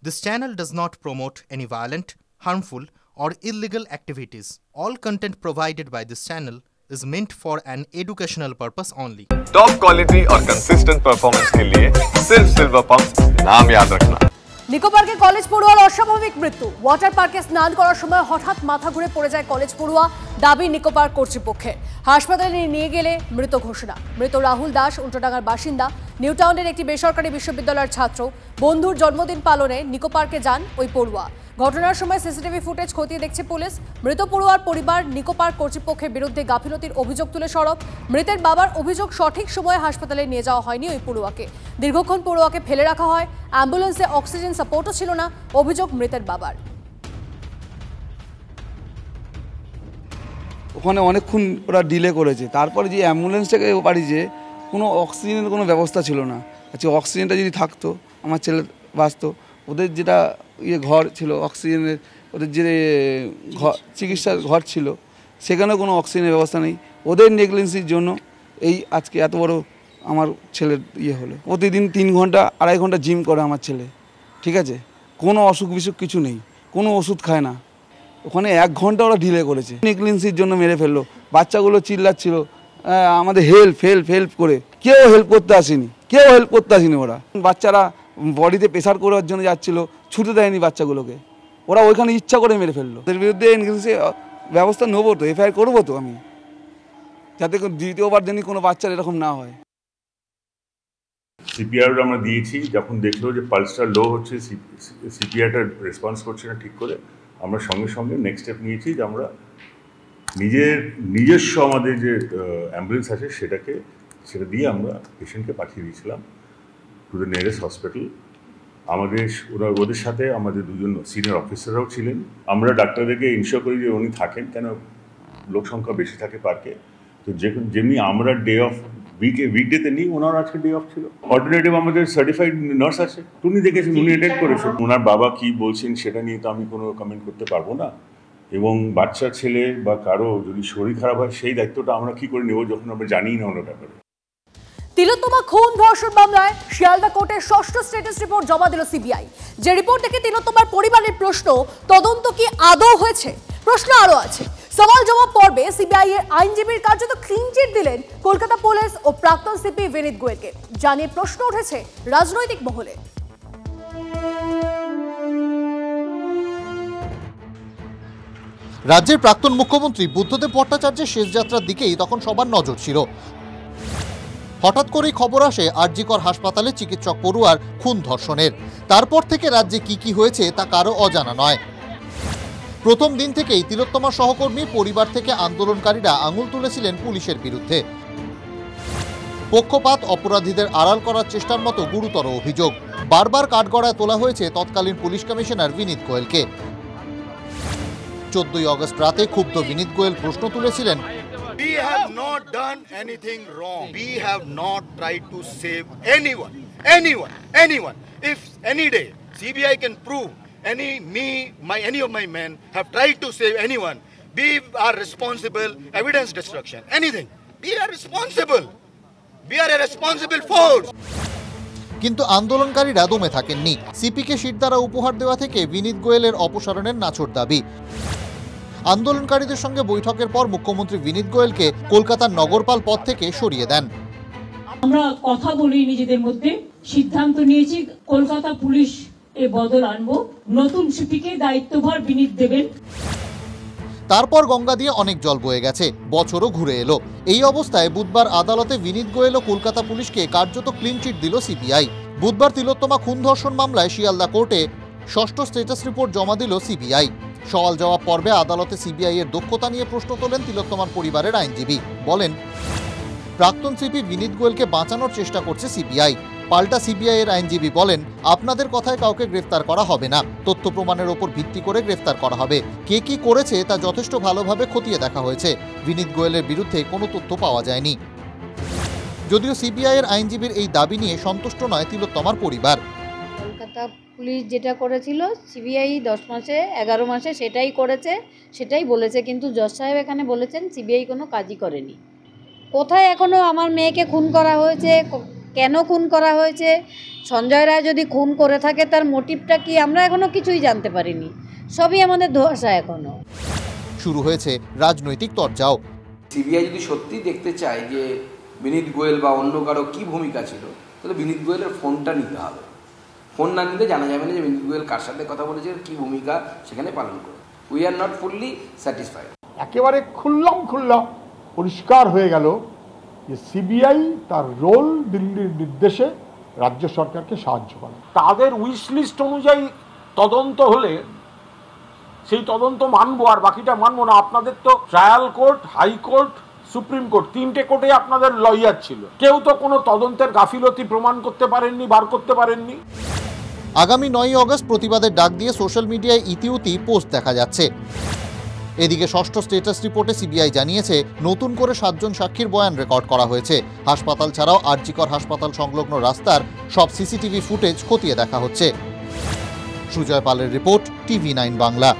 This channel does not promote any violent, harmful, or illegal activities. All content provided by this channel is meant for an educational purpose only. Top quality और consistent performance के लिए सिर्फ silver pump नाम याद रखना। নিকো পার্কে college পড়ুয়ার অস্বাভাবিক মৃত্যু। ওয়াটার পার্কে স্নান করার সময় হঠাৎ মাথা ঘুরে পড়ে যায় কলেজ পড়ুয়া, দাবি নিকো পার্ক কর্তৃপক্ষের। হাসপাতালে নিয়ে গেলে মৃত ঘোষণা। মৃত রাহুল দাস উল্টোডাঙ্গার বাসিন্দা, নিউ টাউনের একটি বেসরকারি বিশ্ববিদ্যালয়ের ছাত্র। বন্ধুর জন্মদিন পালনে নিকো পার্কে যান ওই পড়ুয়া। ঘটনার সময় সিসিটিভি ফুটেজ খতিয়ে দেখছে পুলিশ। মৃত পড়ুয়ার পরিবার নিকো পার্ক কর্তৃপক্ষের বিরুদ্ধে গাফিলতির অভিযোগ তুলে সরব। মৃতের বাবার অভিযোগ, সঠিক সময়ে হাসপাতালে নিয়ে যাওয়া হয়নি ওই পড়ুয়াকে। দীর্ঘক্ষণ পড়ুয়াকে ফেলে রাখা হয়, অ্যাম্বুলেন্সে অক্সিজেন সাপোর্টও ছিল না, অভিযোগ মৃতের বাবার। ওখানে অনেকক্ষণ ওরা ডিলে করেছে, তারপরে যে অ্যাম্বুলেন্সটাকে পাঠিয়েছে কোনো অক্সিজেনের কোনো ব্যবস্থা ছিল না। আচ্ছা, অক্সিজেনটা যদি থাকতো আমার ছেলে বাঁচত। ওদের যেটা ঘর ছিল অক্সিজেনের, ওদের যে চিকিৎসার ঘর ছিল সেখানেও কোনো অক্সিজেনের ব্যবস্থা নেই। ওদের নেগলিজেন্সির জন্য এই আজকে এত বড় আমার ছেলের হলো। প্রতিদিন 3 ঘন্টা 2.5 ঘন্টা জিম করে আমার ছেলে, ঠিক আছে, কোনো অসুখ বিসুখ কিছু নেই, কোনো ওষুধ খায় না। ওখানে 1 ঘন্টা ওরা ডিলে করেছে, নেগলিজেন্সির জন্য মেরে ফেললো। বাচ্চাগুলো চিল্লাচ্ছিল আমাদের হেল্প করে, কেউ হেল্প করতে আসেনি, ওরা বাচ্চারা বডিতে প্রেশার করার জন্য যাচ্ছিল, ছুটে দেয়নি বাচ্চাগুলোকে, ওরা ওইখানে ইচ্ছা করে মেরে ফেললো। ওদের বিরুদ্ধে ব্যবস্থা নেবো তো, এফআইআর করবো তো আমি, যাতে দ্বিতীয়বার যেন কোনো বাচ্চার এরকম না হয়। সিপিআর আমরা দিয়েছি, যখন দেখলো যে পালসটা লো হচ্ছে, সিপিআরটা রেসপন্স করছে না ঠিক করে, আমরা সঙ্গে সঙ্গে নেক্সট স্টেপ নিয়েছি যে আমরা নিজস্ব আমাদের যে অ্যাম্বুলেন্স আছে সেটা দিয়ে আমরা পেশেন্টকে পাঠিয়ে দিয়েছিলাম টু দ্য নিয়ারেস্ট হসপিটাল। ওদের সাথে আমাদের 2জন সিনিয়র অফিসাররাও ছিলেন। আমরা ডাক্তারদেরকে ইনশিওর করি যে উনি থাকেন, কেন লোক সংখ্যা বেশি থাকে পার্কে। তো যেমনি আমরা ডে অফ উইকডেতে নিই, ওনার আজকে ডে অফ ছিল। অল্টারনেটিভ আমাদের সার্টিফাইড নার্স আছে, উনি দেখেছেন, উনি অ্যাটেন্ড করেছেন। ওনার বাবা কি বলছেন সেটা নিয়ে তো আমি কোনো কমেন্ট করতে পারবো না। এবং বাচ্চা ছেলে বা কারো যদি শরীর খারাপ হয় সেই দায়িত্বটা আমরা কি করে নেব যখন আমরা জানিই না ওনার ব্যাপারে। তিলোত্তমা খুন ধর্ষণ মামলায় শিয়ালদা কোর্টের 6ষ্ঠ স্ট্যাটাস রিপোর্ট জমা দিল সিবিআই। যে রিপোর্ট থেকে তিলোত্তমার পরিবারের প্রশ্ন, তদন্ত কি আদৌ হয়েছে? প্রশ্ন আরো আছে। সওয়াল জবাব পর্বে সিবিআই এর আইনজীবীর কার্যত ক্লিন চিট দিলেন কলকাতা পুলিশ ও প্রাক্তন সিপি বিনীত গোয়েলকে। জানিয়ে প্রশ্ন উঠেছে রাজনৈতিক মহলে। রাজ্যের প্রাক্তন মুখ্যমন্ত্রী বুদ্ধদেব ভট্টাচার্যের শেষ যাত্রার দিকেই তখন সবার নজর ছিল। হঠাৎ করেই খবর আসে আরজিকর হাসপাতালে চিকিৎসক পড়ুয়ার খুন ধর্ষণের। তারপর থেকে রাজ্যে কি হয়েছে তা কারো অজানা নয়। প্রথম দিন থেকেই তিলোত্তমার সহকর্মী পরিবার থেকে আন্দোলনকারীরা আঙুল তুলেছিলেন পুলিশের বিরুদ্ধে। পক্ষপাত, অপরাধীদের আড়াল করার চেষ্টার মতো গুরুতর অভিযোগ। বারবার কাঠগড়ায় তোলা হয়েছে তৎকালীন পুলিশ কমিশনার বিনীত গোয়েলকে। 14ই আগস্ট রাতে ক্ষুব্ধ বিনীত গোয়েল প্রশ্ন তুলেছিলেন, We have not done anything wrong. We have not tried to save anyone. If any day CBI can prove any of my men have tried to save anyone, we are responsible. Evidence destruction, anything. We are responsible. We are a responsible force. কিন্তু আন্দোলনকারীরা দমে থাকেননি। সিপিকে শিরদাঁড়া উপহার দেওয়া থেকে বিনীত গোয়েলের অপসারণের নাছোড় দাবি। আন্দোলনকারীদের সঙ্গে বৈঠকের পর মুখ্যমন্ত্রী বিনীত গোয়েলকে কলকাতার নগরপাল পদ থেকে সরিয়ে দেন। আমরা কথা বলি, নিজেদের মধ্যে সিদ্ধান্ত নিয়েছি কলকাতা পুলিশ এ বদল আনবো, নতুন সিপিকে দায়িত্বভার বিনীত দেবেন। তারপর গঙ্গা দিয়ে অনেক জল বয়ে গেছে, বছরও ঘুরে এলো। এই অবস্থায় বুধবার আদালতে বিনীত গোয়েল ও কলকাতা পুলিশকে কার্যত ক্লিন চিট দিল সিবিআই। বুধবার তিলোত্তমা খুন ধর্ষণ মামলায় শিয়ালদা কোর্টে 6ষ্ঠ স্ট্যাটাস রিপোর্ট জমা দিল সিবিআই। সওয়াল জবাব পর্বে আদালতে সিবিআই এর দক্ষতা নিয়ে প্রশ্ন তোলেন তিলোত্তমার পরিবারের আইনজীবী। বলেন, প্রাক্তন সিপি বিনীত গোয়েলকে বাঁচানোর চেষ্টা করছে সিবিআই। পাল্টা সিবিআই এর আইনজীবী বলেন, আপনাদের কথায় কাউকে গ্রেফতার করা হবে না, তথ্য প্রমাণের ওপর ভিত্তি করে গ্রেফতার করা হবে। কে কি করেছে তা যথেষ্ট ভালোভাবে খতিয়ে দেখা হয়েছে। বিনীত গোয়েলের বিরুদ্ধে কোনো তথ্য পাওয়া যায়নি। যদিও সিবিআই এর আইনজীবীর এই দাবি নিয়ে সন্তুষ্ট নয় তিলোত্তমার পরিবার। কলকাতা পুলিশ যেটা করেছিল সিবিআই 10 মাসে 11 মাসে সেটাই করেছে, সেটাই বলেছে, কিন্তু জজ সাহেব এখানে বলেছেন সিবিআই কোনো কাজই করেনি। কোথায় এখনো আমার মেয়েকে খুন করা হয়েছে, কেন খুন করা হয়েছে, সঞ্জয় রায় যদি খুন করে থাকে তার মোটিভটা কি, আমরা এখনো কিছুই জানতে পারিনি, সবই আমাদের ধোঁয়াশা এখনো। শুরু হয়েছে রাজনৈতিক তরজাও। সিবিআই যদি সত্যি দেখতে চায় যে বিনীত গোয়েল বা অন্য কারো কী ভূমিকা ছিল, তাহলে বিনীত গোয়েলের ফোনটা নিতে হবে। ফোন না নিলে জানা যাবে না যে বিনীত গোয়েল কার সাথে কথা বলেছে, কী ভূমিকা সেখানে পালন করে। We are not fully satisfied. একেবারে খুল্লা পরিষ্কার হয়ে গেল যে সিবিআই তার রোল দিল্লির নির্দেশে রাজ্য সরকারকে সাহায্য করে। তাদের উইশ লিস্ট অনুযায়ী তদন্ত হলে সেই তদন্ত মানবো, আর বাকিটা মানবো না। আপনাদের তো trial court, high court, supreme court, 3টে কোর্টে আপনাদের লয়ার ছিল, কেউ তো কোনো তদন্তের গাফিলতি প্রমাণ করতে পারেননি, বার করতে পারেননি। আগামী 9ই অগস্ট প্রতিবাদের ডাক দিয়ে সোশ্যাল মিডিয়ায় ইতিউতি পোস্ট দেখা যাচ্ছে। এদিকে ষষ্ঠ স্ট্যাটাস রিপোর্টে সিবিআই জানিয়েছে নতুন করে 7 জন সাক্ষীর বয়ান রেকর্ড করা হয়েছে। হাসপাতাল ছাড়াও আরজিকর হাসপাতাল সংলগ্ন রাস্তার সব সিসিটিভি ফুটেজ খতিয়ে দেখা হচ্ছে। সুজয় পালের রিপোর্ট, TV9 বাংলা।